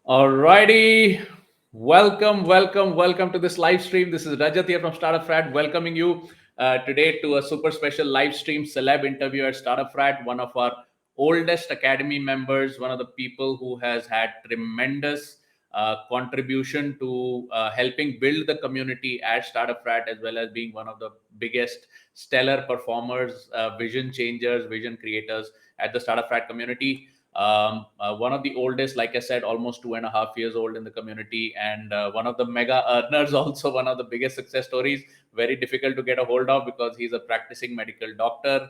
Alrighty. Welcome to this live stream. This is Rajat here from Startup Frat, welcoming you today to a super special live stream celeb interview at Startup Frat. One of our oldest academy members, one of the people who has had tremendous contribution to helping build the community at Startup Frat, as well as being one of the biggest stellar performers, vision changers, vision creators at the Startup Frat community. One of the oldest, like I said, almost 2.5 years old in the community, and one of the mega earners, also one of the biggest success stories. Very difficult to get a hold of because he's a practicing medical doctor,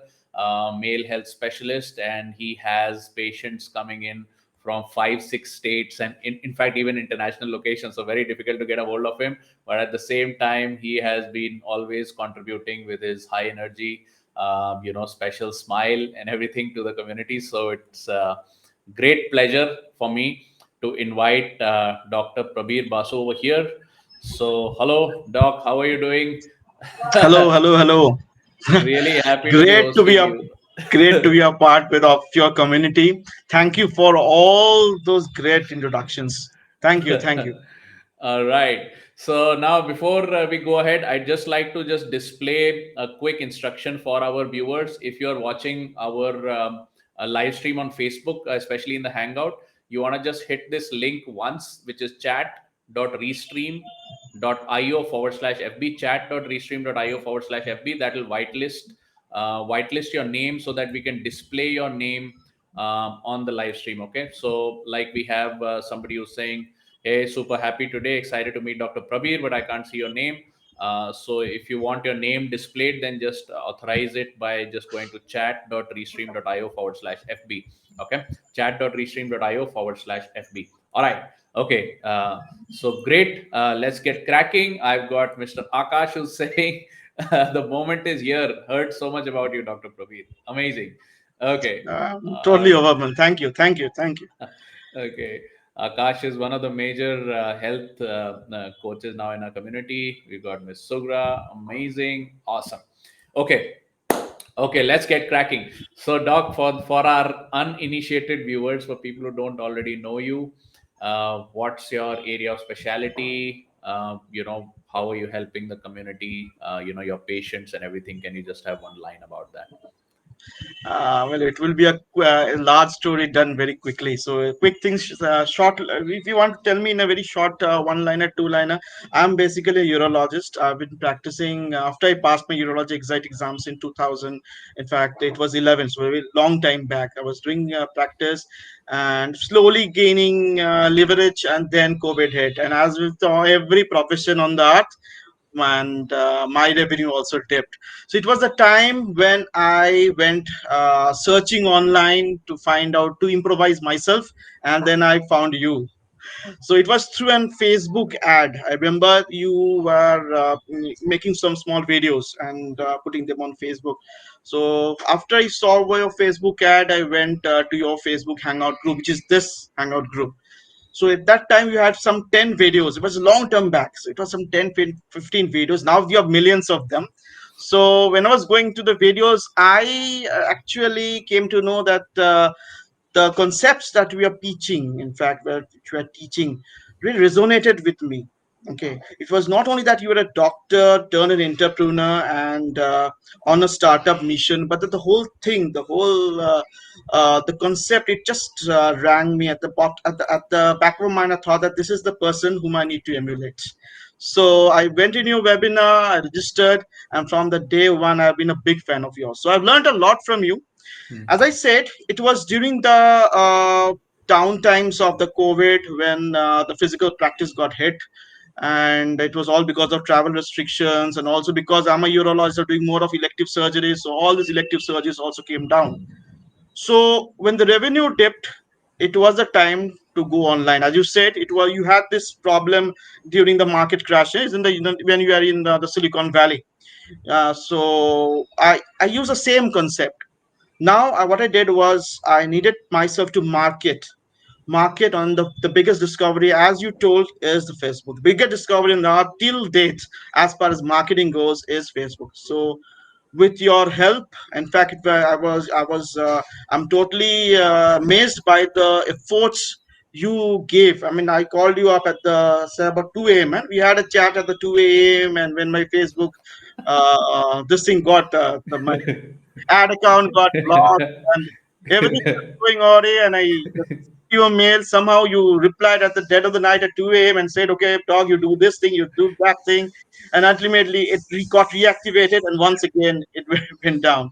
male health specialist, and he has patients coming in from 5 6 states, and in fact even international locations, so very difficult to get a hold of him. But at the same time, he has been always contributing with his high energy, special smile and everything to the community. So it's great pleasure for me to invite Dr. Prabir Basu over here. So, hello, Doc. How are you doing? Hello, hello, hello. Really happy to be great to be hosting a you. great to be a part with of your community. Thank you for all those great introductions. Thank you. All right. So now, before we go ahead, I'd just like to just display a quick instruction for our viewers. If you're watching our live stream on Facebook, especially in the Hangout, you want to just hit this link once, which is chat.restream.io /FB, chat.restream.io /FB. That will whitelist your name so that we can display your name on the live stream. Okay. So, like we have somebody who's saying, hey, super happy today. Excited to meet Dr. Prabir, but I can't see your name. So if you want your name displayed, then just authorize it by just going to chat.restream.io /FB. Okay. Chat.restream.io /FB. All right. Okay. So great. Let's get cracking. I've got Mr. Akash who's saying, the moment is here. Heard so much about you, Dr. Prabir. Amazing. Okay. Totally Uh, overwhelmed. Thank you. Okay. Akash is one of the major health coaches now in our community. We got Miss Sugra. Amazing. Awesome. Okay. Okay, let's get cracking. So, Doc, for our uninitiated viewers, for people who don't already know you, what's your area of specialty? How are you helping the community? Your patients and everything. Can you just have one line about that? Well, it will be a large story done very quickly. So, quick things, short. If you want to tell me in a very short one-liner, two-liner, I'm basically a urologist. I've been practicing after I passed my urology exams in 2000. In fact, it was 11, so a very long time back. I was doing practice and slowly gaining leverage, and then COVID hit. And as with every profession on the earth, and my revenue also dipped. So it was the time when I went searching online to find out to improvise myself, and then I found you. So it was through an Facebook ad. I remember you were making some small videos and putting them on Facebook. So after I saw your Facebook ad, I went to your Facebook Hangout group, which is this Hangout group. So at that time, you had some 10 videos. It was a long term back. So it was some 10, 15 videos. Now we have millions of them. So when I was going to the videos, I actually came to know that the concepts that we are teaching, in fact, which we are teaching, really resonated with me. Okay, it was not only that you were a doctor turned an entrepreneur and on a startup mission, but that the whole thing, the concept, it just rang me at the, at the back of my mind. I thought that this is the person whom I need to emulate. So I went in your webinar, I registered, and from the day one, I've been a big fan of yours. So I've learned a lot from you. As I said, it was during the down times of the COVID when the physical practice got hit. And it was all because of travel restrictions, and also because I'm a urologist doing more of elective surgeries. So all these elective surgeries also came down. So when the revenue dipped, it was the time to go online. As you said, it was you had this problem during the market crashes in when you are in the Silicon Valley. So I use the same concept. Now what I did was I needed myself to market on the biggest discovery, as you told, is the Facebook. The biggest discovery in the till date as far as marketing goes is Facebook. So with your help, in fact, I'm totally amazed by the efforts you gave. I mean, I called you up at the say about 2 a.m. and we had a chat at the 2 a.m. And when my Facebook this thing got my ad account got blocked and everything was going awry, and I just sent you a mail. Somehow you replied at the dead of the night at 2 a.m. and said, okay, dog, you do this thing, you do that thing. And ultimately it got reactivated and once again it went down.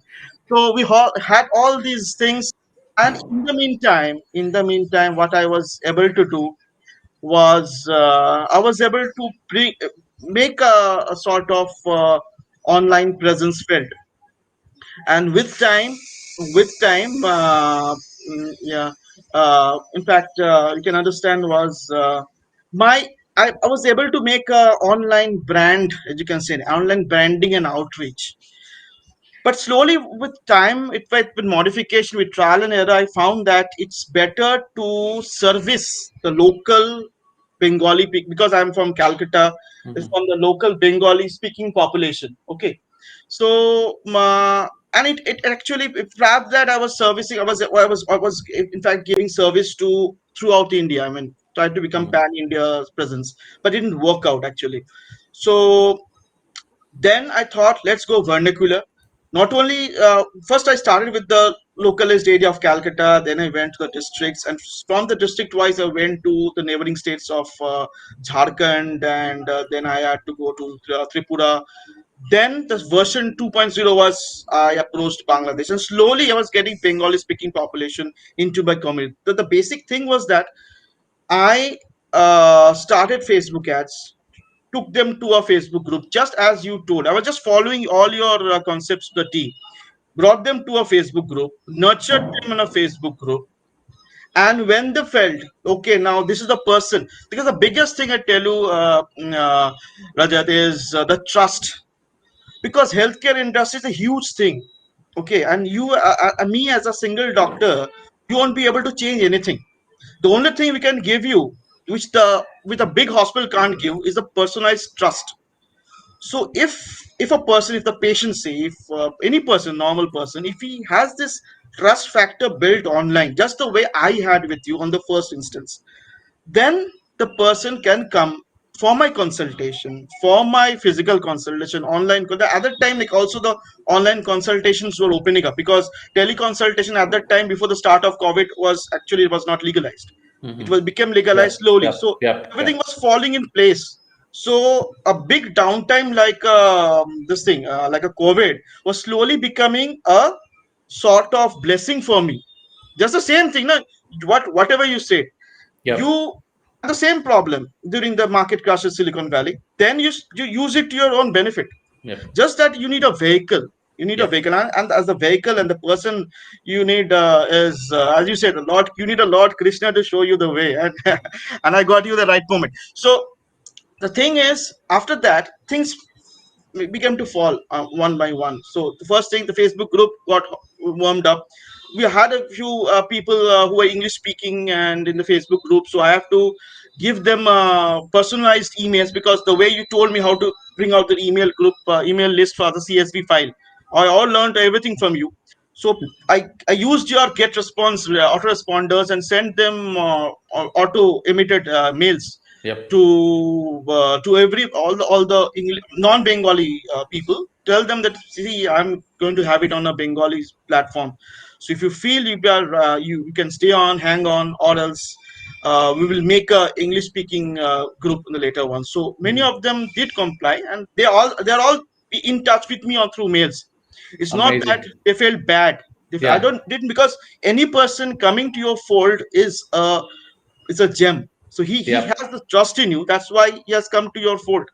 So we had all these things. And in the meantime, what I was able to do was I was able to make a sort of online presence felt. And with time, yeah, in fact, you can understand was my I was able to make a online brand, as you can say, online branding and outreach. But slowly with time, with modification, with trial and error, I found that it's better to service the local Bengali because I'm from Calcutta. It's Mhm. from the local Bengali speaking population. Okay, so and it actually, it wrapped that I was servicing. I was in fact giving service to throughout India. I mean, tried to become Mhm. pan India presence, but it didn't work out actually. So then I thought, let's go vernacular. Not only first I started with the localized area of Calcutta, then I went to the districts, and from the district wise, I went to the neighboring states of Jharkhand, and then I had to go to Tripura. Then the version 2.0 was I approached Bangladesh, and slowly I was getting Bengali speaking population into my community. The basic thing was that I started Facebook ads, took them to a Facebook group, just as you told. I was just following all your concepts to the T. Brought them to a Facebook group, nurtured them in a Facebook group, and when they felt, okay, now this is the person. Because the biggest thing I tell you, Rajat, is the trust. Because healthcare industry is a huge thing. Okay, and me as a single doctor, you won't be able to change anything. The only thing we can give you, which the with a big hospital can't give, is a personalized trust. So if a person, if the patient say, if any person, normal person, if he has this trust factor built online, just the way I had with you on the first instance, then the person can come for my consultation, for my physical consultation online. Because the other time, like, also the online consultations were opening up, because teleconsultation at that time, before the start of COVID, was actually, it was not legalized. It was Mhm. became legalized Yep. slowly, Yep. so Yep. everything Yep. was falling in place. So a big downtime, like this thing, like a COVID, was slowly becoming a sort of blessing for me. Just the same thing, no? Whatever you say, Yep. you had the same problem during the market crash of Silicon Valley. Then you use it to your own benefit. Yep. Just that you need a vehicle. You need a Yep. vehicle, and as the vehicle and the person you need is, as you said, a Lord. You need a Lord Krishna to show you the way, and and I got you the right moment. So the thing is, after that, things began to fall one by one. So the first thing, the Facebook group got warmed up. We had a few people who are English speaking and in the Facebook group. So I have to give them personalized emails, because the way you told me how to bring out the email group, email list for the CSV file, I all learned everything from you. So I used your get response autoresponders and sent them auto emitted mails Yep. to every all the non-Bengali people. Tell them that, see, I'm going to have it on a Bengali platform. So if you feel you can stay on, hang on, or else we will make a English speaking group in the later one. So many Mhm. of them did comply, and they're all in touch with me on through mails. It's not that Amazing. they felt bad. I Yeah. don't didn't, because any person coming to your fold is a gem. So he Yep. has the trust in you. That's why he has come to your fold.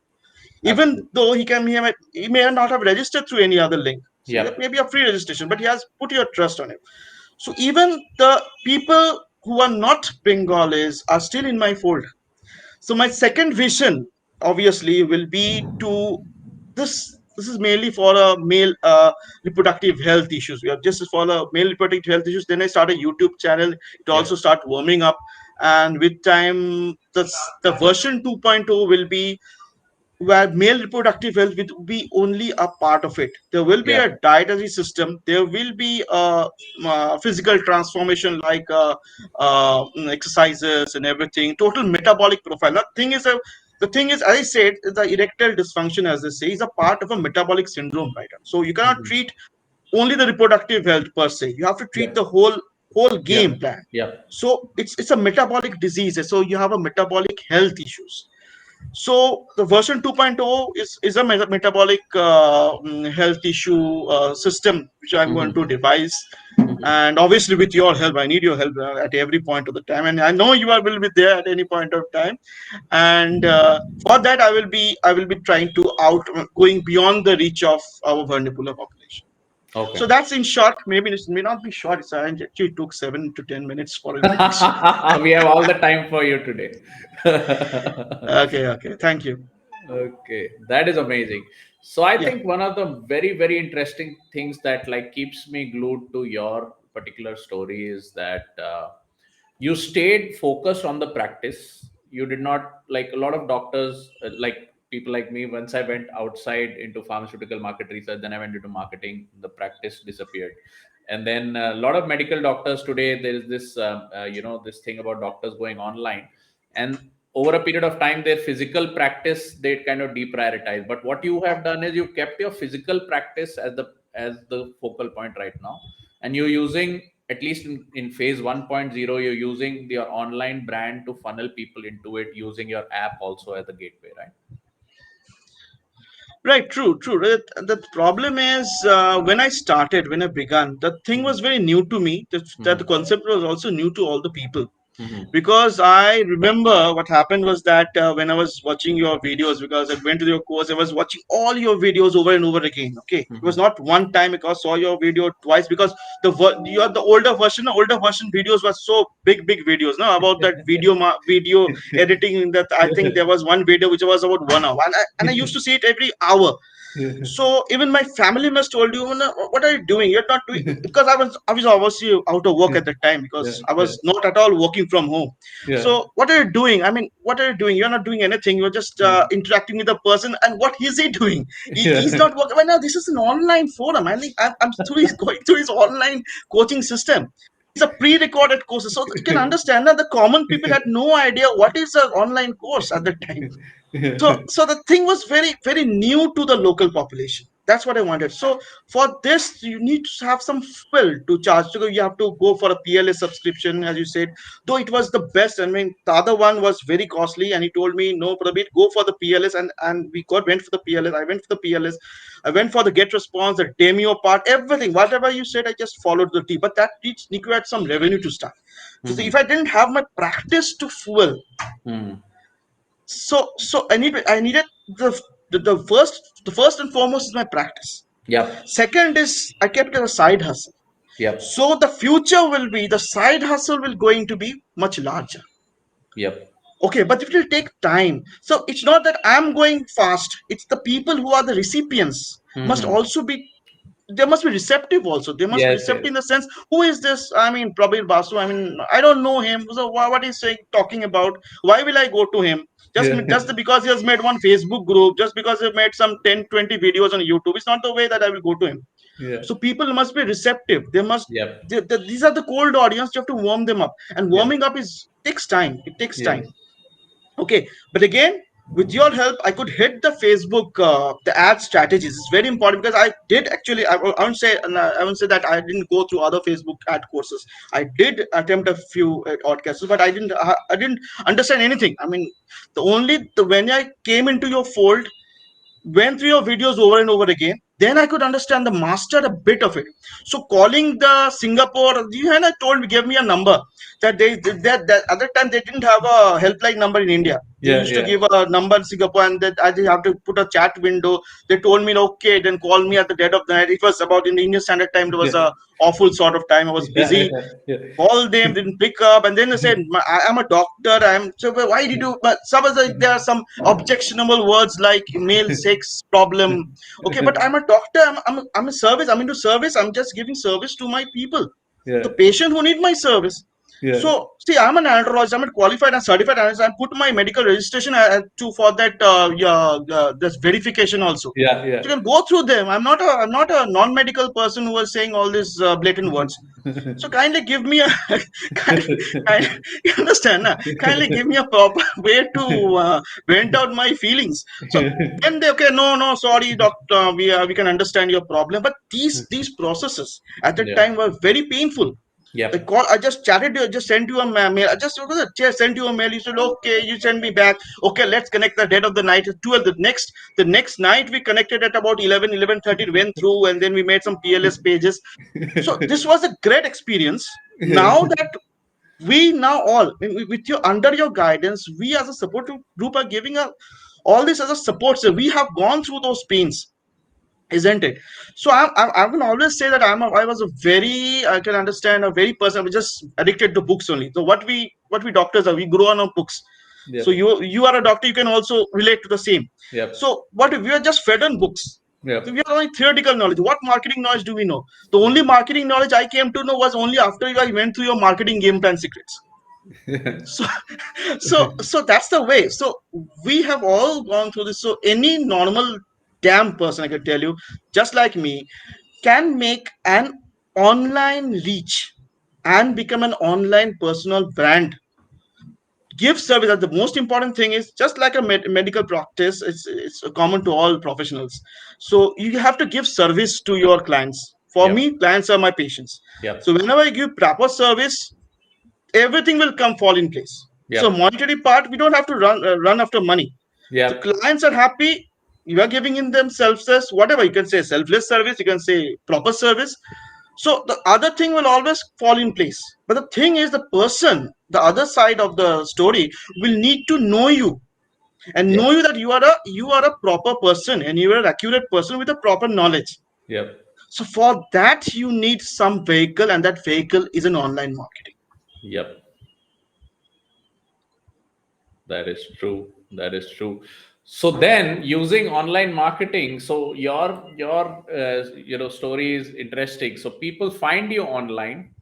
Even Absolutely. though he may not have registered through any other link. So that may Yep. be a free registration, but he has put your trust on him. So even the people who are not Bengalis are still in my fold. So my second vision, obviously, will be to this is mainly for a male reproductive health issues. We have just for the male reproductive health issues. Then I start a YouTube channel. It also Yep. start warming up, and with time, the version 2.0 will be where male reproductive health will be only a part of it. There will be Yeah. a dietary system. There will be a, physical transformation like exercises and everything. Total metabolic profile. The thing is, as I said, the erectile dysfunction, as they say, is a part of a metabolic syndrome, right? So you cannot Mhm. treat only the reproductive health per se. You have to treat the Yep. whole game Yep. plan. Yep. So it's a metabolic disease. So you have a metabolic health issues. So the version 2.0 is a metabolic health issue system which I'm going to Mhm. devise. Mhm. And obviously, with your help, I need your help at every point of the time. And I know you will be there at any point of time. And for that, I will be trying to out going beyond the reach of our vernacular population. Okay. So that's in short. Maybe it may not be short. It actually took 7 to 10 minutes for introduction. We have all the time for you today. Okay, okay. Thank you. Okay, that is amazing. So I Yeah. think one of the very, very interesting things that like keeps me glued to your particular story is that you stayed focused on the practice. You did not, like a lot of doctors, like people like me, once I went outside into pharmaceutical market research, then I went into marketing, the practice disappeared. And then a lot of medical doctors today, there is this this thing about doctors going online, and over a period of time their physical practice they kind of deprioritize. But what you have done is you kept your physical practice as the focal point right now, and you're using, at least in phase 1.0, you're using your online brand to funnel people into it, using your app also as the gateway, right? Right, true, true. The problem is when I began, the thing was Mm-hmm. very new to me. That the Mm-hmm. concept was also new to all the people. Mm-hmm. Because I remember what happened was that when I was watching your videos, because I went to your course, I was watching all your videos over and over again. Okay, it was Mm-hmm. not one time because I saw your video twice because you are the older version videos were so big videos. No, about that video editing. That I think there was one video which was about 1 hour, and I used to see it every hour. So even my family must told you, "No, what are you doing? You're not doing," because I was obviously out of work Yeah. at the time because Yeah. I Yeah. was not at all working from home. Yeah. So what are you doing? I mean, what are you doing? You're not doing anything. You're just interacting with the person. And what is he doing? He's Yeah. not working. Well, now this is an online forum. I think I'm through his going through his online coaching system. It's a pre-recorded course, so you can understand that the common people had no idea what is an online course at the time. So the thing was very new to the local population. That's what I wanted. So for this you need to have some fuel to charge. So you have to go for a PLS subscription, as you said, though it was the best. I mean, the other one was very costly, and he told me, no, Prabir, go for the PLS. And we got went for the PLS. I went for the PLS. I went for the get response, the demo part, everything, whatever you said, I just followed the T. But that needs required some revenue to start. So if Mm-hmm. I didn't have my practice to fuel, Mm-hmm. so I needed the first and foremost is my practice. Yep. Second is I kept it as a side hustle. Yep. So the future will be the side hustle will going to be much larger. Yep. Okay, but it will take time. So it's not that I'm going fast. It's the people who are the recipients must Mm-hmm. also be, they must be receptive also. They must be Yes. receptive Yes. in the sense, who is this? I mean, Prabir Basu. I mean, I don't know him. So what is he talking about? Why will I go to him? Yeah. Just because he has made one Facebook group, just because he made some 10, 20 videos on YouTube, it's not the way that I will go to him. Yeah. So people must be receptive. They must. Yep. These are the cold audience. You have to warm them up, and Yep. warming up is takes time. It takes time. Yes. Okay, but again, with your help, I could hit the Facebook, the ad strategies. It's very important because I did actually. I won't say, I won't say that I didn't go through other Facebook ad courses. I did attempt a few odd cases, but I didn't understand anything. I mean, when I came into your fold, went through your videos over and over again, then I could understand the mastered a bit of it. So calling the Singapore, you had told me, gave me a number that that other time they didn't have a helpline number in India. They Yeah. used to Yeah. give a number in Singapore, and that I did have to put a chat window. They told me, okay, then call me at the dead of the night. It was about in the Indian Standard Time. It was Yeah. a awful sort of time. I was Yeah. busy, Yeah. called them, didn't pick up, and then they said, I'm a doctor. I'm so, but why did you? But suppose there are some objectionable words like male sex problem. Okay, but I'm a doctor. I'm a service. I'm into service. I'm just giving service to my people, the Yeah. patient who need my service. Yeah. So see, I'm an allergologist. I'm a qualified and certified allergist. I put my medical registration to for that yeah, this verification also. Yeah. Yeah. So you can go through them. I'm not a non-medical person who was saying all these blatant words. So kindly give me a kind, kind, you understand? Nah? Kindly give me a proper way to vent out my feelings. So then they okay, no, sorry, doctor, we can understand your problem. But these processes at that Yeah. time were very painful. The Yep. call, I just chatted you, I just sent you a mail. I just sent you a mail. You said okay, you send me back. Okay, let's connect the dead of the night at 12. The next night we connected at about 11:30. Went through and then we made some PLS pages. So this was a great experience. Now that we now all with your under your guidance, we as a support group are giving up all this as a support. So we have gone through those pains, isn't it? So I will always say that I was a very, I can understand, a very person. I was just addicted to books only. So what we doctors are, we grow on our books. So Yep. you are a doctor, you can also relate to the same. Yep. So what if we are just fed on books? So Yep. we are only theoretical knowledge. What marketing knowledge do we know? The only marketing knowledge I came to know was only after I went through your marketing game plan secrets. So so that's the way. So we have all gone through this. So any normal damn person, I can tell you, just like me, can make an online reach and become an online personal brand, give service. And the most important thing is, just like a medical practice, it's common to all professionals. So you have to give service to your clients. For Yep. me, clients are my patients. Yep. So whenever I give proper service, everything will come fall in place. So Yep. monetary part, we don't have to run after money. So Yep. clients are happy. You are giving in them selfless, whatever you can say, selfless service. You can say proper service. So the other thing will always fall in place. But the thing is, the person, the other side of the story, will need to know you and Yep. know you that you are a proper person and you are an accurate person with a proper knowledge. Yep. So for that, you need some vehicle, and that vehicle is an online marketing. Yep. That is true. That is true. So then, using online marketing, so your story is interesting. So people find you online,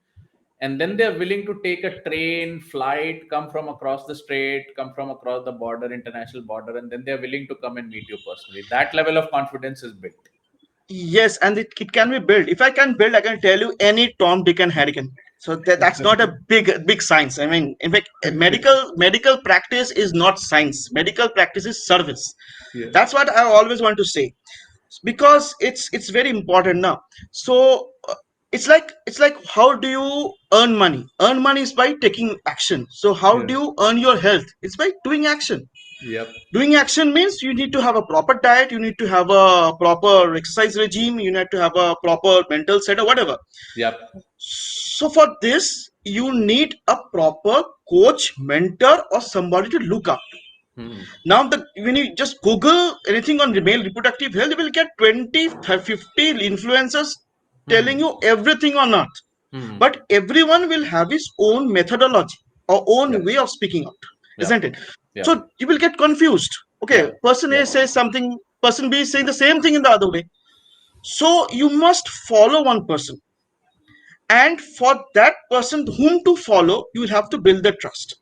and then they're willing to take a train, flight, come from across the strait, come from across the border, international border, and then they're willing to come and meet you personally. That level of confidence is built. Yes, and it can be built. If I can build, I can tell you any Tom, Dick, and Harry can build. So that's not a big science. I mean, in fact, medical practice is not science. Medical practice is service. Yeah. That's what I always want to say, because it's very important now. So it's like how do you earn money? Earn money is by taking action. So how Yeah. do you earn your health? It's by doing action. Yep. Doing action means you need to have a proper diet, you need to have a proper exercise regime, you need to have a proper mental set or whatever. Yep. So for this, you need a proper coach, mentor, or somebody to look up. Hmm. Now, when you just Google anything on male reproductive health, you will get 20, 50 influencers telling Hmm. you everything on earth. Hmm. But everyone will have his own methodology or own Yep. way of speaking out, isn't Yep. it? So Yep. you will get confused. Okay, Yep. person A Yep. says something, person B is saying the same thing in the other way. So you must follow one person. And for that person whom to follow, you will have to build the trust.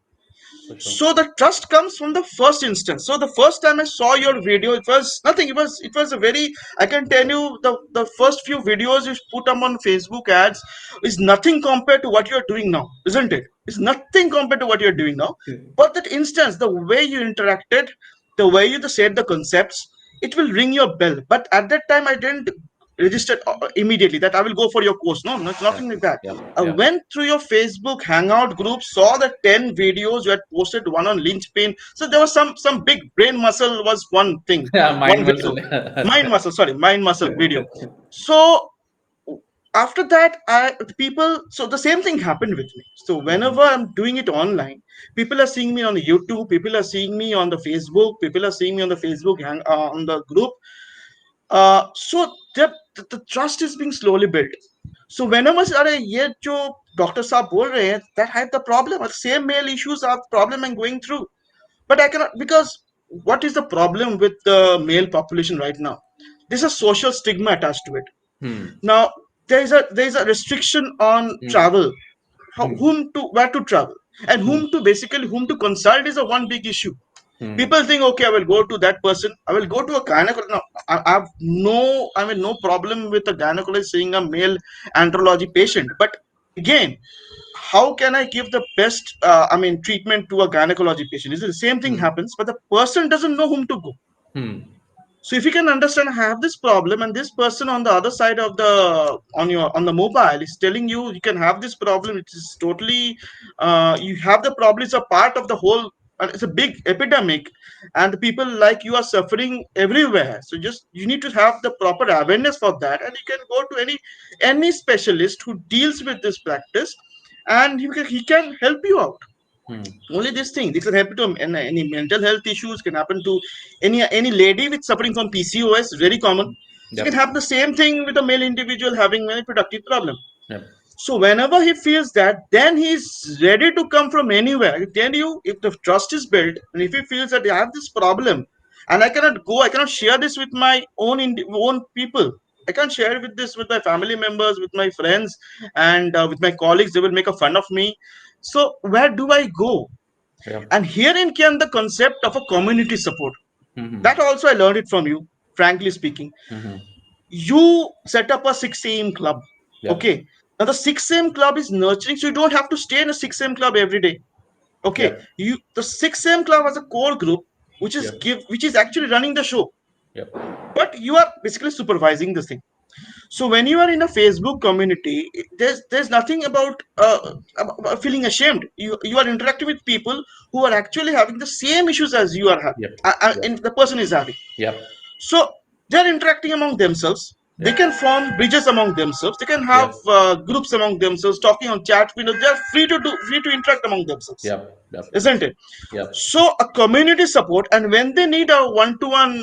For sure. So the trust comes from the first instance. So the first time I saw your video, it was nothing. It was a very, I can tell you, the first few videos you put up on Facebook ads is nothing compared to what you're doing now, isn't it? It's nothing compared to what you're doing now. But that instance, the way you interacted, the way you said the concepts, it will ring your bell. But at that time, I didn't register immediately that I will go for your course. No, nothing Yep. like that. Yep. I Yep. went through your Facebook Hangout group, saw the 10 videos you had posted, one on linchpin. So there was some big brain muscle was one thing, Yeah. one Mind video. muscle. Mind muscle, sorry, mind muscle video. So after that, people, so the same thing happened with me. So whenever Mhm. I'm doing it online, people are seeing me on the YouTube, people are seeing me on the Facebook, people are seeing me on the Facebook on the group. So the trust is being slowly built. So whenever अरे ये जो doctor साहब बोल रहे हैं, that had the problem, the same male issues are the problem I'm going through. But I cannot, because what is the problem with the male population right now? There's a social stigma attached to it. Hmm. Now there is a restriction on Hmm. travel. Hmm. whom to where to travel, and Hmm. whom to consult is a one big issue. Hmm. People think, okay, I will go to that person, I will go to a gynecologist. No, I have no problem with a gynecologist seeing a male andrology patient, but again, how can I give the best treatment to a gynecology patient? Is the same thing Hmm. happens, but the person doesn't know whom to go. Hmm. So if you can understand, I have this problem, and this person on the other side of the on the mobile is telling you you can have this problem, which is totally you have the problem. It's a part of the whole. And it's a big epidemic, and the people like you are suffering everywhere. So just you need to have the proper awareness for that, and you can go to any specialist who deals with this practice, and he can help you out. Hmm. Only this can happen to any mental health issues, can happen to any lady with suffering from PCOS, very common. So it can Yep. happen the same thing with a male individual having a reproductive problem. Yep. So whenever he feels that, then he's ready to come from anywhere. I tell you, if the trust is built, and if he feels that I have this problem, and I cannot share this with my own people. I can't share with this with my family members, with my friends, and with my colleagues. They will make a fun of me. So where do I go? Yep. And herein came the concept of a community support. Hmm. That also I learned it from you, frankly speaking. Hmm. You set up a 6 a.m. club. Yep. Okay. Now the 6 a.m. club is nurturing, so you don't have to stay in a 6 a.m. club every day. Okay. Yep. You the 6 a.m. club has a core group Yep. which is actually running the show. Yep. But you are basically supervising this thing. So when you are in a Facebook community, there's nothing about feeling ashamed. You are interacting with people who are actually having the same issues as you are having, Yep. and Yep. the person is having. Yep. So they're interacting among themselves. They Yep. can form bridges among themselves. They can have Yep. groups among themselves, talking on chat windows. They're free to interact among themselves, Yep. Yep. isn't it? Yep. So a community support, and when they need a one-to-one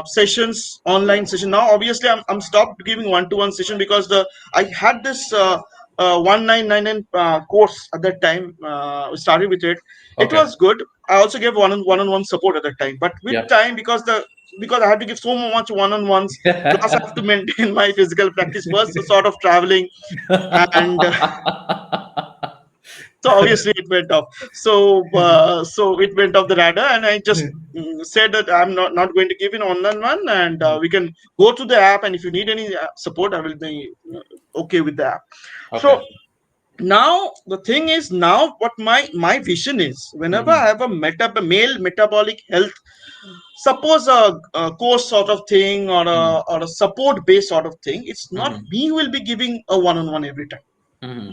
sessions, online session. Now obviously I'm stopped giving one-to-one session because the I had this 1999 course at that time. We started with it. It Okay. was good. I also gave one-on-one support at that time, but with Yep. time, because I had to give so much one-on-ones, plus I have to maintain my physical practice first, so sort of traveling, and so obviously it went off. So it went off the radar, and I just said that I'm not going to give an online one, and we can go to the app, and if you need any support, I will be okay with the app. So Okay. now the thing is, now what my vision is, whenever I Hmm. have a male metabolic health, suppose a course sort of thing, Hmm. or a support based sort of thing, it's not Hmm. me who will be giving a one-on-one every time. Hmm.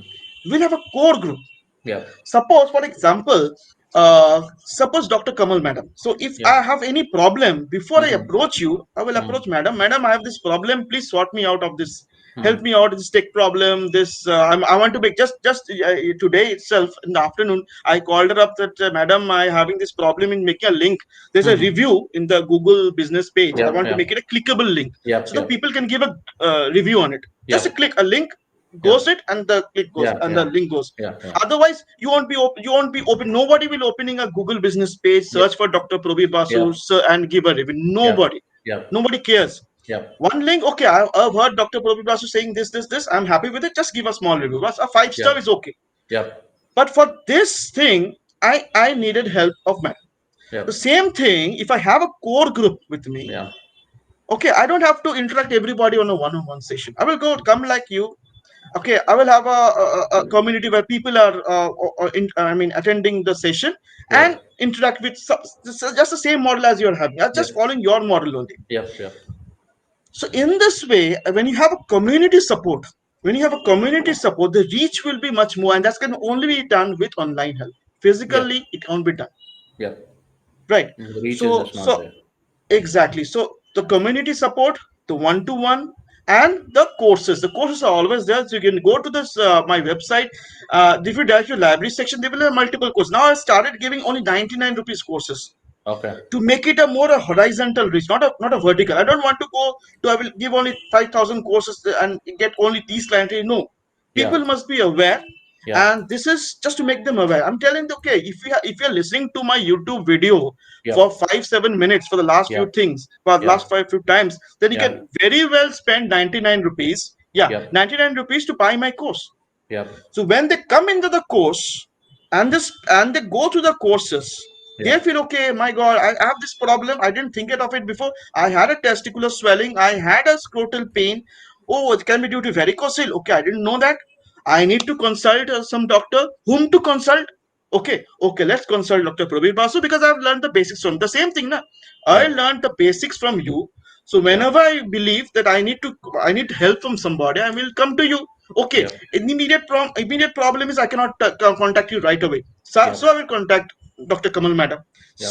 We'll have a core group. Yep. Suppose, for example, suppose Dr. Kamal, madam. So if I Yep. have any problem, before I Hmm. approach you, I will Hmm. approach madam. Madam, I have this problem. Please sort me out of this. Help Hmm. me out with this tech problem. I want to make today itself in the afternoon. I called her up that madam, I having this problem in making a link. There's a Hmm. review in the Google business page. I Yep. want to Yep. make it a clickable link Yep. so that Yep. people can give a review on it. Just a Yep. click a link goes Yep. it, and the click goes Yeah. and the Yeah. link goes. Yeah. Yeah. Otherwise, you won't be open. Nobody will opening a Google business page, Yep. search for Dr. Prabir Basu, Yep. and give a review. Yep. Nobody. Yep. Nobody cares. Yep. One link, okay, I've heard Dr. Prabir Basu saying this. I'm happy with it. Just give a small review. A 5 star Yep. is okay. Yep. But for this thing, I needed help of man. The Yep. same thing, if I have a core group with me, Yeah. okay, I don't have to interact everybody on a one-on-one session. I will go come like you. Okay, I will have a community where people are attending the session and Yep. interact with just the same model as you're having. I'm just Yep. following your model only. Yep. Yep. So in this way, when you have a community support, the reach will be much more, and that can only be done with online help. Yep. Physically it can't be done, Yep. right? The reach is so just not so there. Exactly. So the community support, the one-to-one, and the courses. The courses are always there. So you can go to this my website. If you direct your library section, they will have multiple courses. Now I started giving only 99 rupees courses Okay. to make it a more a horizontal reach, not a vertical. I don't want to go to I will give only 5,000 courses and get only these clients. No, Yeah. people must be aware, Yeah. and this is just to make them aware. I'm telling them, okay, if you're listening to my YouTube video for Yep. 5 7 minutes for the last few Yep. things, for the last Yep. five few times, then you Yeah. can very well spend 99 rupees. Yeah, Yep. 99 rupees to buy my course. Yep. So when they come into the course and they go through the courses, they Yep. feel okay. My God, I have this problem. I didn't think it of it before. I had a testicular swelling. I had a scrotal pain. Oh, it can be due to varicocele. Okay, I didn't know that. I need to consult some doctor. Whom to consult? Okay, okay, let's consult Dr. Prabir Basu because I've learned the basics from the same thing. Na? I Yep. learned the basics from you. So Yep. whenever I believe that I need help from somebody, I will come to you. Okay, Yep. immediate problem is I cannot contact you right away. So Yep. I will contact Dr. Kamal Madam. Yep.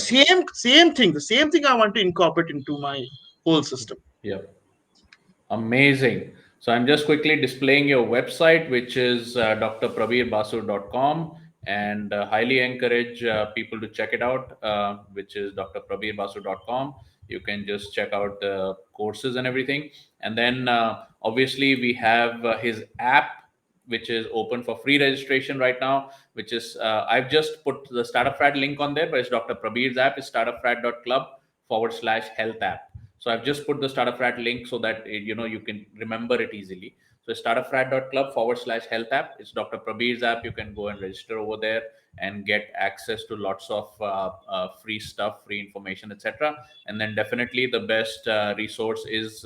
Same thing. The same thing I want to incorporate into my whole system. Yep. Amazing. So I'm just quickly displaying your website, which is drprabirbasu.com, and highly encourage people to check it out, which is drprabirbasu.com. You can just check out the courses and everything. And then obviously we have his app, which is open for free registration right now, which is, I've just put the Startup Frat link on there, but it's Dr. Prabir's app is startupfrat.club/health app. So I've just put the Startup Frat link so that you can remember it easily. So startupfrat.club/health app. It's Dr. Prabir's app. You can go and register over there and get access to lots of free stuff, free information, etc. And then definitely the best resource is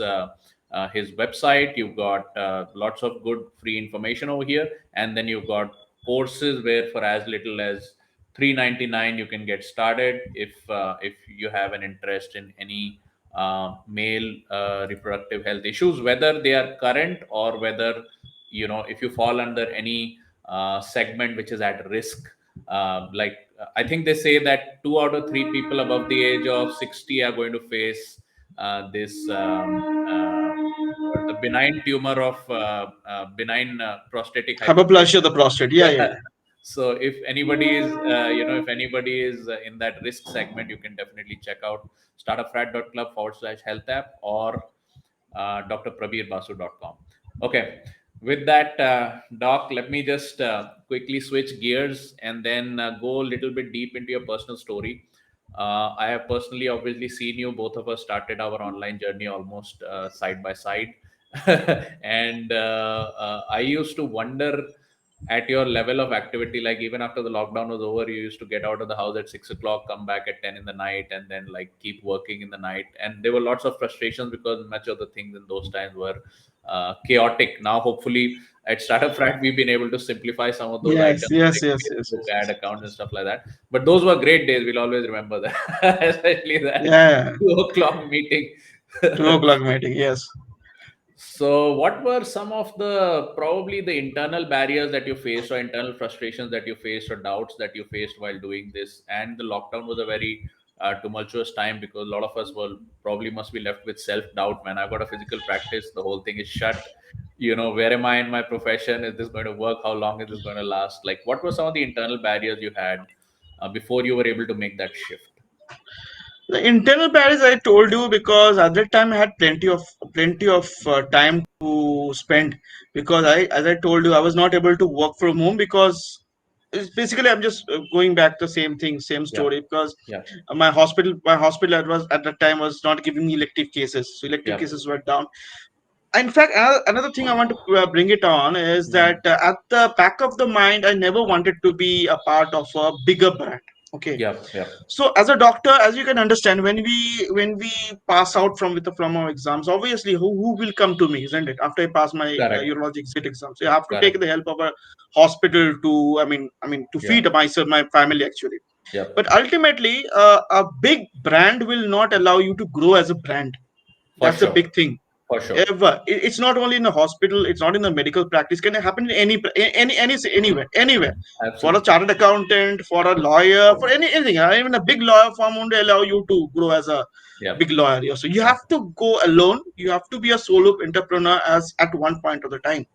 his website. You've got lots of good free information over here, and then you've got courses where for as little as 399 you can get started if you have an interest in any male reproductive health issues, whether they are current or whether if you fall under any segment which is at risk. Like I think they say that 2 out of 3 people above the age of 60 are going to face this the benign tumor of benign prostatic Hyperplasia hyperplasia. the prostate. Yeah, yeah, Yeah. yeah. So if anybody is in that risk segment, you can definitely check out startupfrat.club/health app or drprabirbasu.com. Okay. With that, Doc, let me just quickly switch gears and then go a little bit deep into your personal story. I have personally obviously seen you. Both of us started our online journey almost side by side. And I used to wonder at your level of activity, like even after the lockdown was over, you used to get out of the house at 6 o'clock, come back at 10 in the night, and then like keep working in the night. And there were lots of frustrations because much of the things in those times were chaotic. Now, hopefully, at Startup Frat, we've been able to simplify some of those Yes, items yes, like yes, yes, Facebook yes, ad yes. accounts and stuff like that. But those were great days. We'll always remember that, especially that Yeah, 2 o'clock meeting. 2 o'clock meeting. Yes. So, what were some of the probably the internal barriers that you faced, or internal frustrations that you faced, or doubts that you faced while doing this? And the lockdown was a very tumultuous time because a lot of us will probably must be left with self doubt. Man, I've got a physical practice, the whole thing is shut. Where am I in my profession? Is this going to work? How long is this going to last? Like, what were some of the internal barriers you had before you were able to make that shift? The internal barriers I told you because at that time I had plenty of time to spend because as I told you, I was not able to work from home because it's basically I'm just going back the same thing, same Yeah, story because yeah, my hospital at that time was not giving me elective cases, so elective yeah. cases were down. In fact, another thing I want to bring it on is that Mhm. at the back of the mind, I never wanted to be a part of a bigger brand. Okay, Yeah, yeah. so as a doctor, as you can understand, when we pass out from our exams, obviously who will come to me, isn't it? After I pass my Correct, urology exit exams, so you have to take correct. the help of a hospital to, I mean to Yeah, feed myself, my family actually. yep. But ultimately, a big brand will not allow you to grow as a brand. For That's a sure, big thing. for sure. It's not only in a hospital, it's not in the medical practice, can happen in anywhere. For a Absolutely. chartered accountant, for a lawyer, for anything, even a big lawyer firm won't allow you to grow as a big Yep. lawyer. Yeah, so you have Yep. to go alone, you have to be a solo entrepreneur as at one point of the time.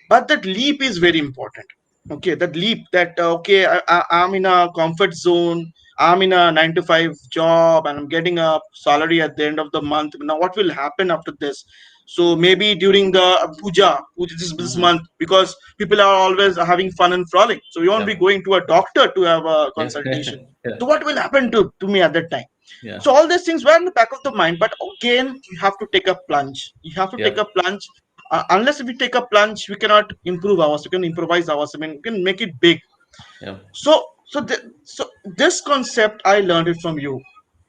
But that leap is very important. Okay, that leap, that okay, I'm in a comfort zone, I'm in a 9 to 5 job and I'm getting a salary at the end of the month. Now what will happen after this? So maybe during the puja this Hmm. month, because people are always having fun and frolic, so you won't be Yep. going to a doctor to have a Yeah. consultation. Yeah. So what will happen to me at that time? Yeah. So all these things were in the back of the mind, but again, you have to take a plunge. You have to take a Yep. plunge. Unless we take a plunge, we cannot improve ours. We can improvise ours. I mean, we can make it big. Yeah. So this concept I learned it from you.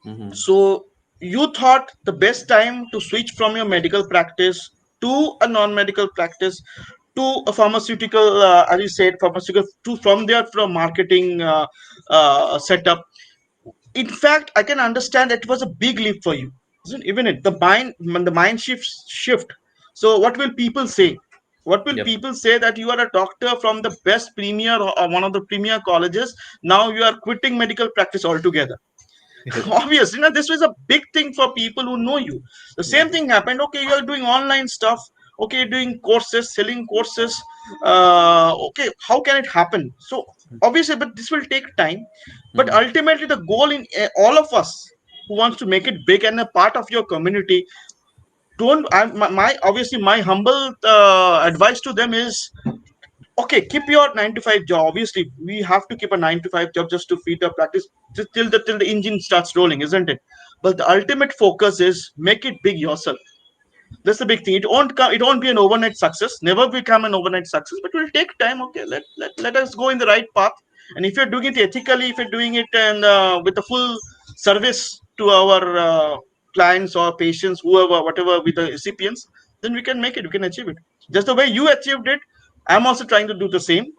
Hmm. So you thought the best time to switch from your medical practice to a non-medical practice to a pharmaceutical, as you said, pharmaceutical, to from there from marketing setup. In fact, I can understand that it was a big leap for you, isn't even it? The mind shift. So what will people say? What will Yep. people say that you are a doctor from the best premier or one of the premier colleges? Now you are quitting medical practice altogether. Yes. Obviously, this was a big thing for people who know you. The same Mhm. thing happened. Okay, you're doing online stuff. Okay, you're doing courses, selling courses. Okay, how can it happen? So obviously, but this will take time. But Mhm. ultimately, the goal in all of us who wants to make it big and a part of your community, don't my obviously my humble advice to them is, okay, keep your 9 to 5 job. Obviously, we have to keep a 9 to 5 job just to feed our practice till the engine starts rolling, isn't it? But the ultimate focus is make it big yourself. That's the big thing. It won't come. It won't be an overnight success. Never become an overnight success. But it will take time. Okay, let us go in the right path. And if you're doing it ethically, if you're doing it and with the full service to our clients or patients, whoever, whatever, with the recipients, then we can make it. We can achieve it. Just the way you achieved it, I'm also trying to do the same.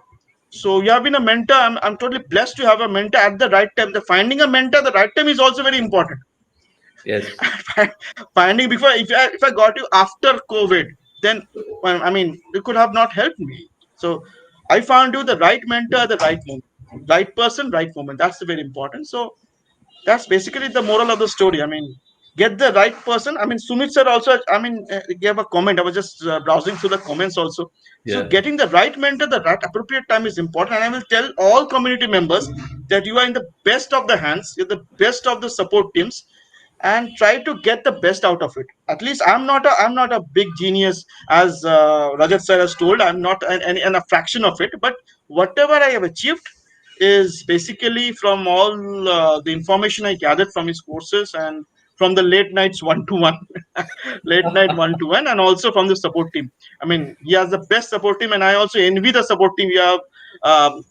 So you have been a mentor. I'm totally blessed to have a mentor at the right time. The finding a mentor at the right time is also very important. Yes. Finding before, if I got you after COVID, then, well, I mean, it could have not helped me. So I found you the right mentor at the right moment, right person, right moment. That's very important. So that's basically the moral of the story. I mean, get the right person. I mean, Sumit sir also, I mean, gave a comment. I was just browsing through the comments also. So Yeah. getting the right mentor, the right appropriate time is important. And I will tell all community members that you are in the best of the hands. You're the best of the support teams, and try to get the best out of it. At least I'm not a big genius, as Rajat sir has told. I'm not a fraction of it, but whatever I have achieved is basically from all the information I gathered from his courses and from the late nights one to one, late night one to one, and also from the support team. I mean, he has the best support team, and I also envy the support team. We have um,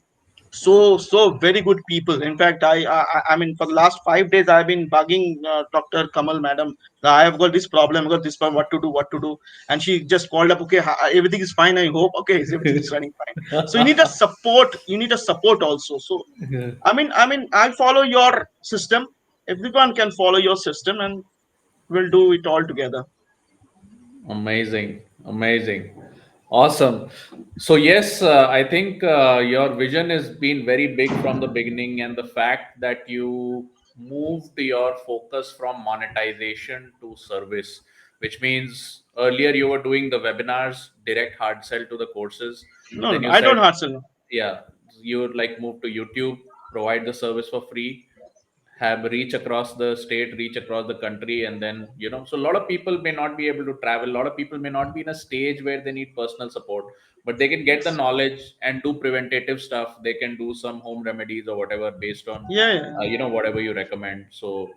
so very good people. In fact, I mean, for the last 5 days I've been bugging Dr. Kamal madam. I have got this problem, I've got this problem, what to do. And she just called up, okay, everything is fine, I hope. Okay, everything is running fine. So you need a support also. So Yeah. I mean I follow your system. Everyone can follow your system, and we'll do it all together. Amazing, amazing, awesome. So yes, I think your vision has been very big from the beginning, and the fact that you moved your focus from monetization to service, which means earlier you were doing the webinars, direct hard sell to the courses. No, Then no, you I don't said, hard sell. yeah, you would like move to YouTube, provide the service for free, have reach across the state, reach across the country, and then so a lot of people may not be able to travel. A lot of people may not be in a stage where they need personal support, but they can get the knowledge and do preventative stuff. They can do some home remedies or whatever based on Yeah, yeah. whatever you recommend. So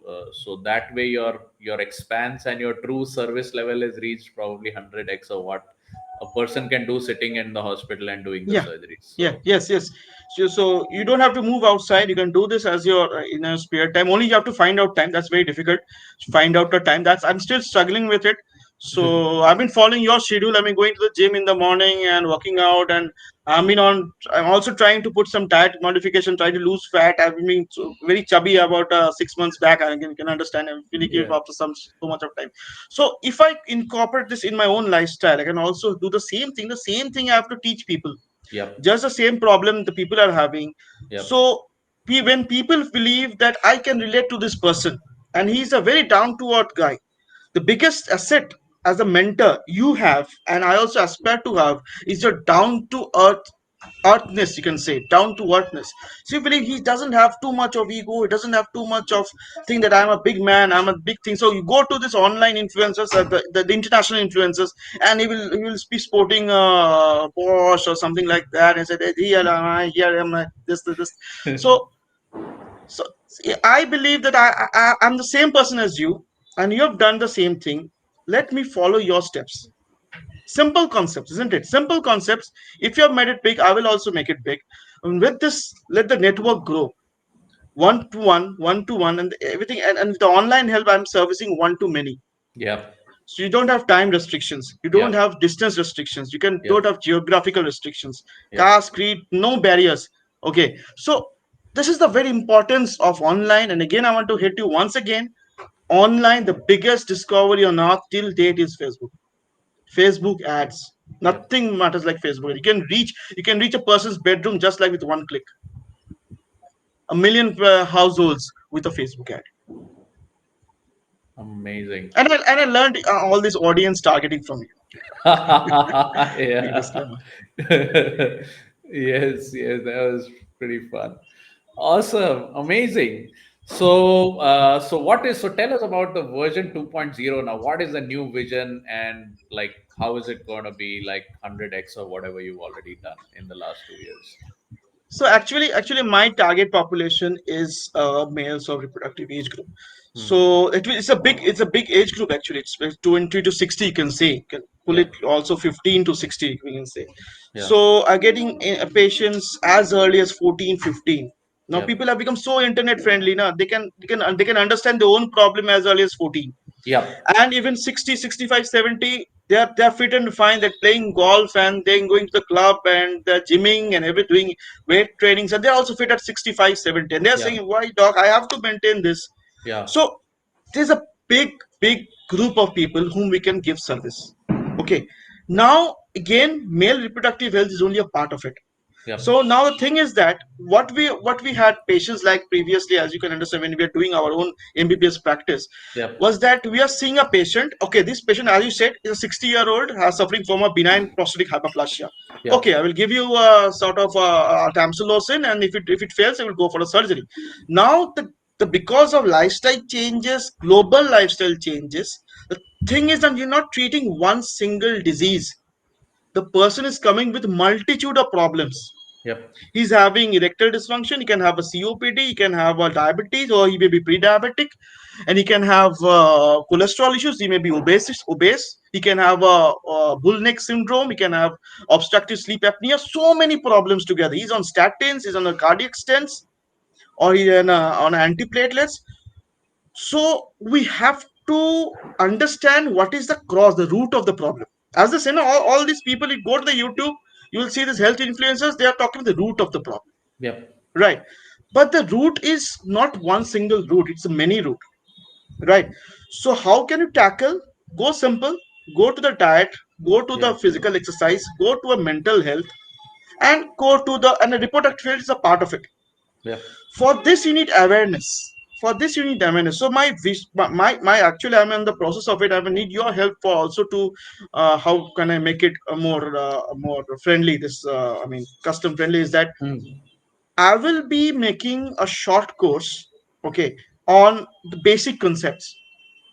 that way your expanse and your true service level is reached probably 100x of what a person can do sitting in the hospital and doing the Yeah, surgeries. yeah, So yes, yes. So you don't have to move outside. You can do this as your in a spare time. Only you have to find out time. That's very difficult. Find out the time. That's I'm still struggling with it. So I've been following your schedule. I've been going to the gym in the morning and working out, and I'm also trying to put some diet modification, try to lose fat. I've been very chubby about 6 months back. I can understand. I'm feeling it yeah. after some so much of time. So if I incorporate this in my own lifestyle, I can also do the same thing. The same thing I have to teach people, Yep. just the same problem the people are having. Yep. So when people believe that I can relate to this person and he's a very down to earth guy, the biggest asset as a mentor you have, and I also aspire to have, is your down to earthness. You can say down to earthness. So you believe he doesn't have too much of ego, he doesn't have too much of thing that I'm a big man, I'm a big thing. So you go to this online influencers, the international influencers, and he will be sporting a Porsche or something like that, and said, here am I, here am I, this. So so I believe that I'm the same person as you, and you have done the same thing. Let me follow your steps. Simple concepts, isn't it? Simple concepts. If you have made it big, I will also make it big. And with this, let the network grow. One to one, and everything. And with the online help, I'm servicing one to many. Yep. So you don't have time restrictions. You don't Yep. have distance restrictions. You can don't Yep. have geographical restrictions. Yep. Caste, creed, no barriers. Okay. So this is the very importance of online. And again, I want to hit you once again. Online, the biggest discovery on earth till date is Facebook. Facebook ads. Yep. Nothing matters like Facebook. You can reach a person's bedroom just like with one click. A million households with a Facebook ad. Amazing. And I learned all this audience targeting from you. Big Yeah. disclaimer. Yes, yes, that was pretty fun. Awesome, amazing. So what is so tell us about the version 2.0 now. What is the new vision and like how is it going to be like 100x or whatever you've already done in the last 2 years? So actually, my target population is males of reproductive age group. Hmm. So it's a big age group actually. It's 20 to 60. You can say. You can pull Yeah, it also 15 to 60. We can say. yeah, So are getting patients as early as 14, 15. Now yeah, people have become so internet friendly. Now they can understand their own problem as early as 14, yeah, and even 60, 65, 70, they're fit and fine. They're playing golf and they're going to the club and they're gymming and every doing weight trainings, and they're also fit at 65, 70, and they're yeah, saying, why doc, I have to maintain this. yeah, So there's a big group of people whom we can give service. Okay. Now again, male reproductive health is only a part of it. yeah, So now the thing is that what we had patients like previously, as you can understand, when we are doing our own MBBS practice, yeah, was that we are seeing a patient. Okay, this patient, as you said, is a 60-year-old suffering from a benign prostatic hyperplasia. yeah, Okay, I will give you a sort of tamsulosin, and if it fails, I will go for a surgery. Now the because of lifestyle changes, global lifestyle changes, the thing is that you're not treating one single disease. The person is coming with multitude of problems. yep, He's having erectile dysfunction, he can have a COPD, he can have a diabetes, or he may be pre-diabetic, and he can have cholesterol issues, he may be obese, he can have a bull neck syndrome, he can have obstructive sleep apnea, so many problems together. He's on statins, he's on a cardiac stents, or he's on antiplatelets. So we have to understand what is the cause, the root of the problem. As the saying, all these people, you go to the YouTube, you will see these health influencers, they are talking the root of the problem. yep, Right. But the root is not one single root, it's a many root. Right. So how can you tackle? Go simple, go to the diet, go to yeah, the physical exercise, go to a mental health, and go to the reproductive field is a part of it. yep, For this you need awareness. For this you need awareness. So my actually, I'm in the process of it. I will need your help for also to how can I make it more friendly, this custom friendly, is that mm, I will be making a short course, okay, on the basic concepts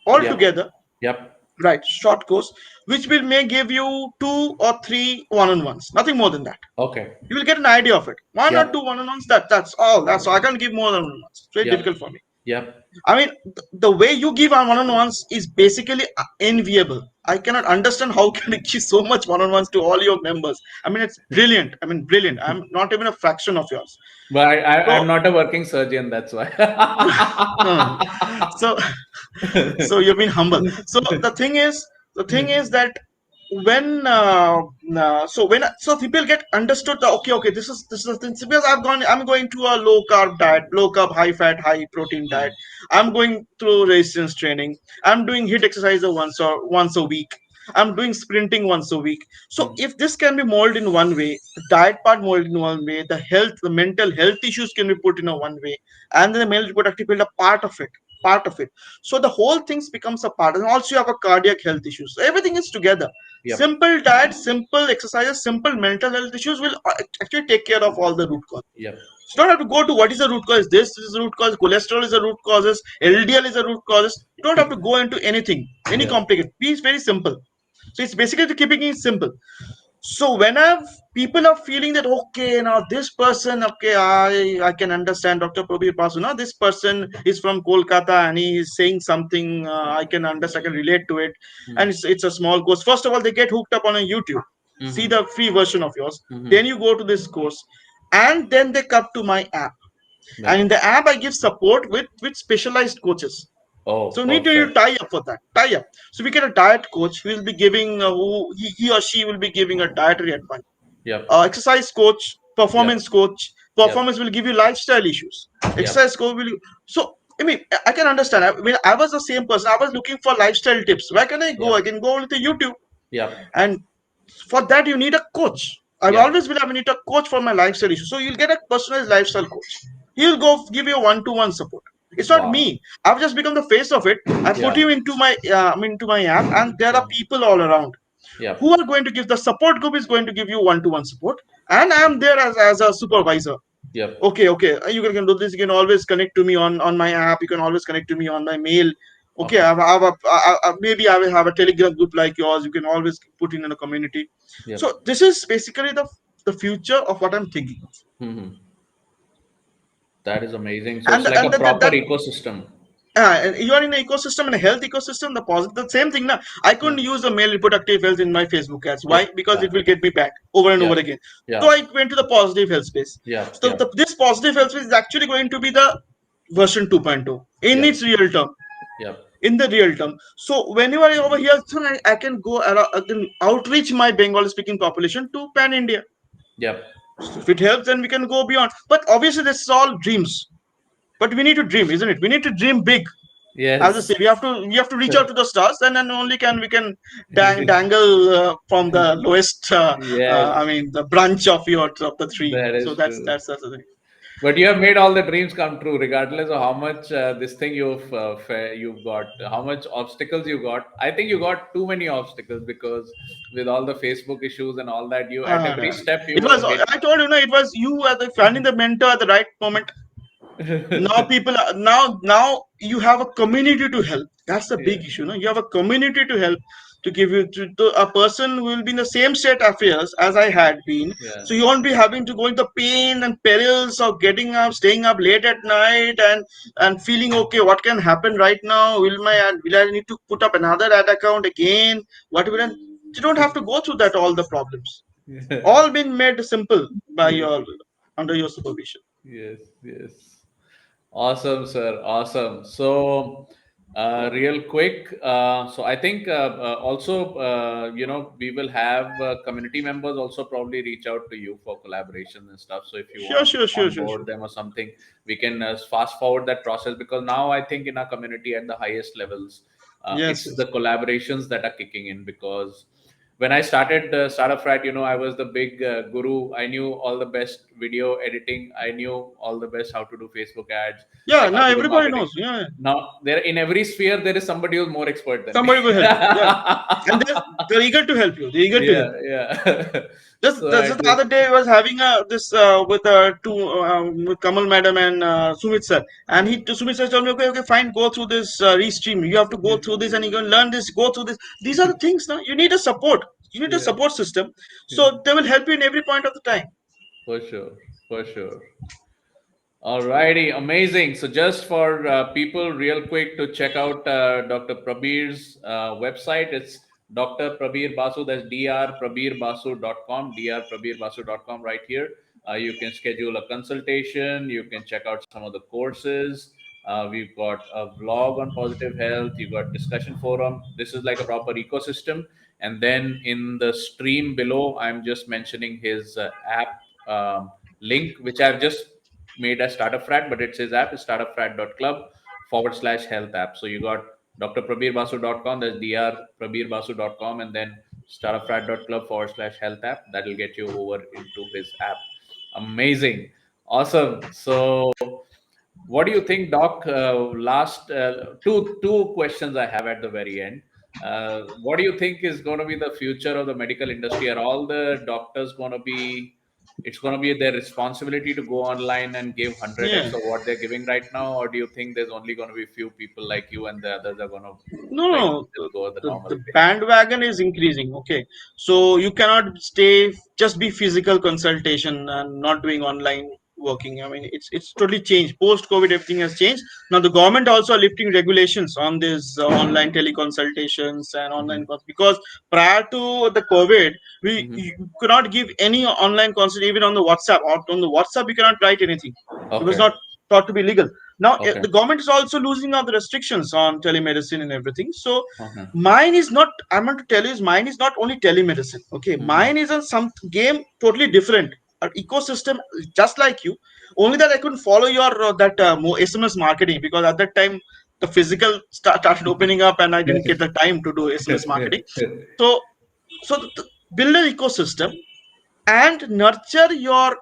yep, altogether. yep, Right, short course, which will may give you 2 or 3 one-on-ones, nothing more than that. okay, You will get an idea of it. One or two yep, one-on-ones. That's all. That's all. I can't give more than one-on-ones. It's very difficult yep, for me. yep. I mean, the way you give one-on-ones is basically enviable. I cannot understand how can you give so much one-on-ones to all your members. I mean, it's brilliant. I mean, brilliant. I'm not even a fraction of yours. But I'm So, not a working surgeon, that's why. so so you've been humble. So the thing is that when people get understood that, okay, this is the thing. Because I'm going to a low carb diet, low carb, high fat, high protein diet. Mm, I'm going through resistance training. I'm doing hit exercise once a week. I'm doing sprinting once a week. So mm, if this can be molded in one way, the diet part molded in one way, the mental health issues can be put in a one way, and then the male reproductive field a part of it. So the whole things becomes a part, and also you have a cardiac health issues. So everything is together. yep, Simple diet, simple exercises, simple mental health issues will actually take care of all the root cause. yep, You don't have to go to what is the root cause. This is the root cause. Cholesterol is the root causes. LDL is the root causes. You don't have to go into anything, any yep, complicated. Be very simple. So it's basically keeping it simple. So when people are feeling that, okay, now this person, okay, I can understand Dr. Prabir Basu. Now this person is from Kolkata and he is saying something, I can understand, I can relate to it, and Hmm. it's a small course. First of all, they get hooked up on a YouTube, see Hmm. the free version of yours. Then Hmm. you go to this course, and then they come to my app, and Yep. in the app I give support with specialized coaches. Oh, So we need to perfect. tie up for that. Tie up. So we get a diet coach who will be giving, who he or she will be giving a dietary advice. Yep. Exercise coach, Yep. performance coach. Yep. Performance will give you lifestyle issues. Yep. Exercise coach will. So I mean, I can understand. I mean, I was the same person. I was looking for lifestyle tips. Where can I go? I Yep. can go with the YouTube, Yep. and for that you need a coach. I've Yep. always believed I need a coach for my lifestyle issue. So you'll get a personalized lifestyle coach. He'll go give you one-to-one support. It's not Wow. me. I've just become the face of it. I put Yeah. you into my into my app, and there are Yeah. people all around who Yep. are going to give, the support group is going to give you one-to-one support, and I am there as a supervisor. Yep. Okay, you can do this. You can always connect to me on my app. You can always connect to me on my mail. Okay, Okay. maybe I will have a Telegram group like yours. You can always put in a community. So Yep. this is basically the future of what I'm thinking. Hmm. That is amazing. So it's like And a proper that ecosystem. and you are in an ecosystem, in a health ecosystem, the positive, the same thing. Now I Yeah. couldn't use the male reproductive health in my Facebook ads. Yeah. Why? Because it will get me back over and Yeah. over again. So Yeah. I went to the positive health space. Yeah. So Yeah. this positive health space is actually going to be the version 2.0 in Yep. its real term. Yep. In the real term. So whenever I over here, so I can go around, I can outreach my Bengali speaking population to pan India. Yep. So if it helps, then we can go beyond. But obviously, this is all dreams. But we need to dream, isn't it? We need to dream big. As I say, Yes. we have to reach out to the stars, and then only can we can dangle from the lowest. Yes, I mean, the branch of the tree. that So is that's true. that's that's the thing. But you have made all the dreams come true, regardless of how much this thing you've got, how much obstacles you got. I think you got too many obstacles because with all the Facebook issues and all that, you at every No. step It you was. hit. I told you, no. It was you as the finding the mentor at the right moment. Now people are, now you have a community to help. That's the Yeah, big issue. No, you have a community to help, to give you to a person who will be in the same state affairs as I had been. yeah, So you won't be having to go into pain and perils of getting up, staying up late at night, and feeling, okay, what can happen right now? Will I need to put up another ad account again? What will I, you don't have to go through that, all the problems yeah. all been made simple by Yes, your, under your supervision. yes, yes. Awesome, sir. Awesome. So, real quick, so I think also, we will have community members also probably reach out to you for collaboration and stuff. So, if you Sure, want to sure, sure, sure, sure. onboard them or something, we can fast forward that process because now I think in our community at the highest levels, Yes, it's yes. the collaborations that are kicking in because when I started Startup Frat, I was the big guru. I knew all the best video editing. I knew all the best how to do Facebook ads, Yeah, like how now to do everybody marketing. knows. Yeah, yeah. Now, there in every sphere, there is somebody who's more expert than me. Somebody will help you. Yeah, and they're eager to help you. They're eager to help. Yeah, yeah. Just, So I just the just other day I was having this with two with Kamal madam and Sumit sir, and yeah, Sumit sir told me, okay, fine, go through this restream. You have to go yeah, through this, and you can learn this. Go through this. These are the things. Now you need a support. You need a yeah, support system, yeah, so they will help you in every point of the time. for sure, for sure. Alrighty, amazing. So just for people, real quick to check out Dr. Prabir's website, it's Dr. Prabir Basu. That's drprabirbasu.com, drprabirbasu.com right here. You can schedule a consultation. You can check out some of the courses. We've got a vlog on positive health. You got discussion forum. This is like a proper ecosystem. And then in the stream below, I'm just mentioning his app link, which I've just made as Startup Frat, but it's his app is startupfrat.club/health app. So you got drprabirbasu.com, that's drprabirbasu.com, and then startupfrat.club/health app. That'll get you over into his app. Amazing. Awesome. So what do you think, Doc? Last two questions I have at the very end. What do you think is going to be the future of the medical industry? Are all the doctors going to be it's going to be their responsibility to go online and give Yeah. 100x of what they're giving right now, or do you think there's only going to be few people like you and the others are going to No, like no, just go the normal the way? bandwagon is increasing. Okay, so you cannot stay just be physical consultation and not doing online working. I mean, it's totally changed. Post COVID, everything has changed. Now the government also are lifting regulations on this online teleconsultations and online Hmm. calls, because prior to the COVID, we Hmm. you could not give any online consult even on the WhatsApp. Or on the WhatsApp, you cannot write anything. It was Okay. not thought to be legal. Now Okay. the government is also losing out the restrictions on telemedicine and everything. So Okay. mine is not, I want to tell you, is mine is not only telemedicine. Okay, Hmm. mine is a some game totally different, an ecosystem, just like you. Only that I couldn't follow your that SMS marketing, because at that time the physical started opening up and I didn't get the time to do SMS marketing. So build an ecosystem and nurture your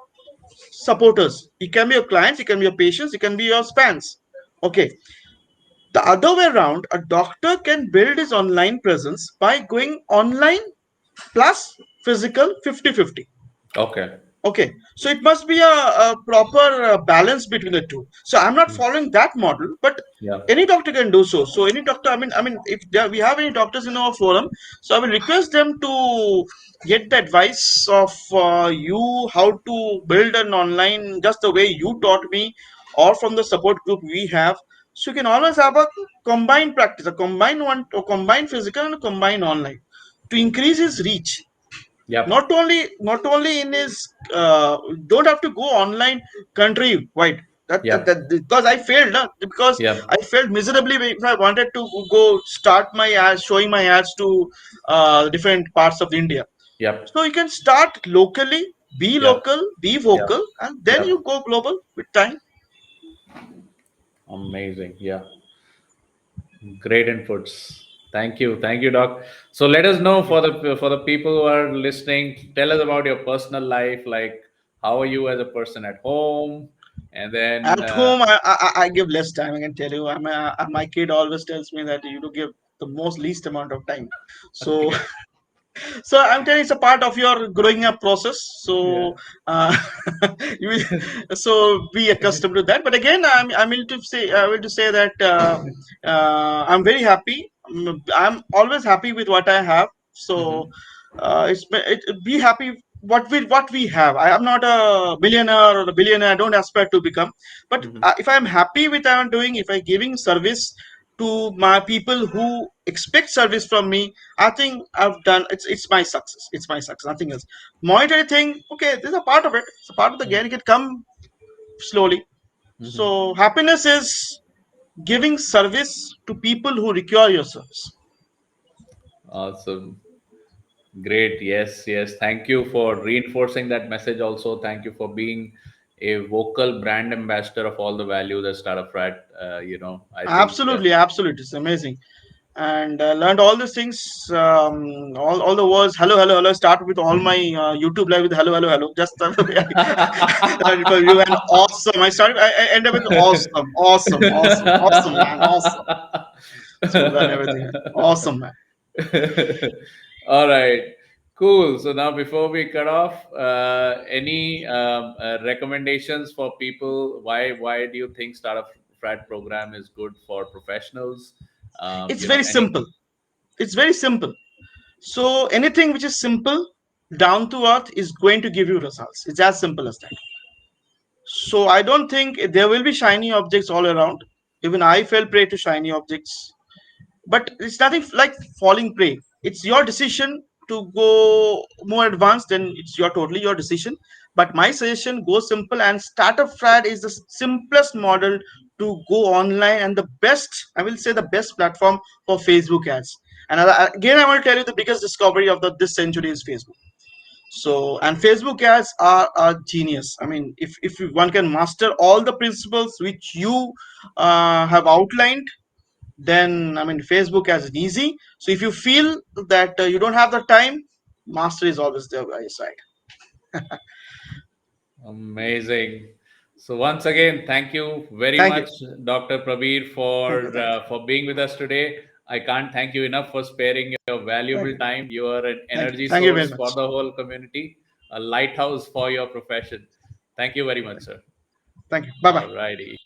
supporters. It can be your clients, it can be your patients, it can be your fans. Okay, the other way around, a doctor can build his online presence by going online plus physical 50-50. Okay. Okay, so it must be a proper balance between the two. So I'm not following that model, but Yeah. any doctor can do so. So any doctor, I mean, if we have any doctors in our forum, so I will request them to get the advice of you how to build an online just the way you taught me, or from the support group we have. So you can always have a combined practice, a combined one, a combined physical and a combined online, to increase his reach. Yep. Not only in his don't have to go online country wide. That Yep. because I failed, because I Yep. failed miserably if I wanted to go start my ads, showing my ads to different parts of India. Yep. So you can start locally, be Yep. local, be Yep. vocal, and then Yep. you go global with time. Amazing. Yeah. Great inputs. Thank you, Doc. So let us know for the people who are listening. Tell us about your personal life. Like, how are you as a person at home? And then, At home, I give less time. I can tell you, my kid always tells me that you to give the most least amount of time. So okay, so I'm telling it's a part of your growing up process. yeah, So uh, you will, so be accustomed to that. But again, I will to say that I'm very happy. I'm always happy with what I have. So hmm, be happy what we have. I am not a billionaire or a billionaire. I don't aspire to become. But hmm, if I'm happy with what I'm doing, if I'm giving service to my people who expect service from me, I think I've done. It's my success. It's my success. Nothing else. Monetary thing. Okay, this is a part of it. It's a part of the game. It can come slowly. hmm. So happiness is giving service to people who require your service. Awesome. Great. Yes, yes. Thank you for reinforcing that message. Also, thank you for being a vocal brand ambassador of all the values that Startup Frat. I think. Absolutely, absolutely. It's amazing. And learned all these things, all the words, hello, hello, hello. Start with all my YouTube live with hello, hello, hello. Just the way I learned from you, and awesome. I end up with awesome, awesome, awesome, awesome, man, awesome. So learn everything. Awesome, man. All right, cool. So now, before we cut off, any recommendations for people? Why do you think Startup Frat program is good for professionals? It's very Any. simple. It's very simple. So anything which is simple, down to earth, is going to give you results. It's as simple as that. So I don't think there will be shiny objects all around. Even I fell prey to shiny objects, but it's nothing like falling prey. It's your decision to go more advanced, then it's your totally your decision. But my suggestion, go simple, and startup fad is the simplest model to go online, and the best, I will say, the best platform for Facebook ads. And again, I want to tell you, the biggest discovery of this century is Facebook. So, and Facebook ads are a genius. I mean, if one can master all the principles which you have outlined, then I mean, Facebook ads is easy. So if you feel that you don't have the time, master is always there by your side. Amazing. So once again, thank you very Thank you. much, Dr. Prabir, Thank you. Thank you. for being with us today. I can't thank you enough for sparing your Thank valuable you. time. You are an Thank you. energy Thank you very source for much. the whole community. a lighthouse for your profession. Thank you very much, sir. Thank you. Bye bye. All righty.